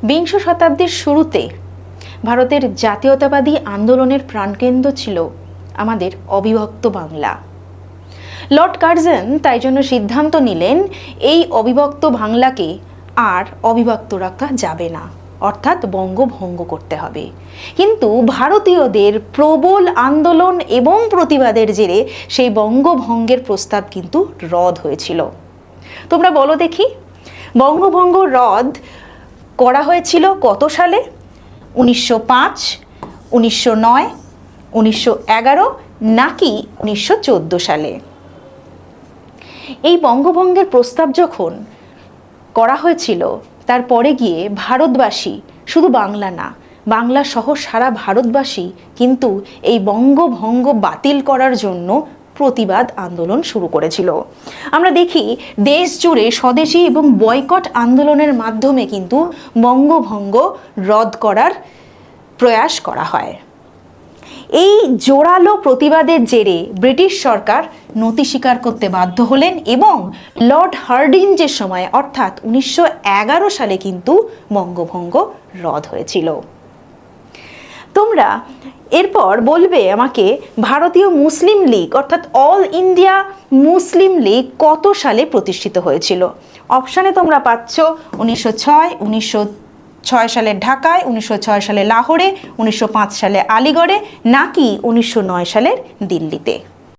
বিংশ শতাব্দীর শুরুতে ভারতের জাতীয়তাবাদী আন্দোলনের প্রাণকেন্দ্র ছিল আমাদের অবিভক্ত বাংলা। লর্ড কার্জন তাই জন্য সিদ্ধান্ত নিলেন এই অবিভক্ত বাংলাকে আর অবিভক্ত রাখা যাবে না, অর্থাৎ বঙ্গভঙ্গ করতে হবে। কিন্তু ভারতীয়দের প্রবল আন্দোলন এবং প্রতিবাদের জেরে সেই বঙ্গভঙ্গের প্রস্তাব কিন্তু রদ হয়েছিল। তোমরা বলো দেখি, বঙ্গভঙ্গ রদ করা হয়েছিল কত সালে? 1905, 1909, 1911 নাকি 1914 সালে? এই বঙ্গভঙ্গের প্রস্তাব যখন করা হয়েছিল, তারপরে গিয়ে ভারতবাসী, শুধু বাংলা না, বাংলা সহ সারা ভারতবাসী কিন্তু এই বঙ্গভঙ্গ বাতিল করার জন্য প্রতিবাদ আন্দোলন শুরু করেছিল। আমরা দেখি দেশ জুড়ে স্বদেশী এবং বয়কট আন্দোলনের মাধ্যমে কিন্তু বঙ্গভঙ্গ রদ করার প্রয়াস করা হয়। এই জোরালো প্রতিবাদের জেরে ব্রিটিশ সরকার নতি স্বীকার করতে বাধ্য হলেন এবং লর্ড হার্ডিঞ্জের সময় অর্থাৎ 1911 সালে কিন্তু বঙ্গভঙ্গ রদ হয়েছিল। তোমরা এরপর বলবে আমাকে, ভারতীয় মুসলিম লীগ অর্থাৎ অল ইন্ডিয়া মুসলিম লীগ কত সালে প্রতিষ্ঠিত হয়েছিল? অপশানে তোমরা পাচ্ছ 1906, 1906 সালে ঢাকায়, 1906 সালে লাহোরে, 1905 সালে আলিগড়ে নাকি 1909 সালের দিল্লিতে।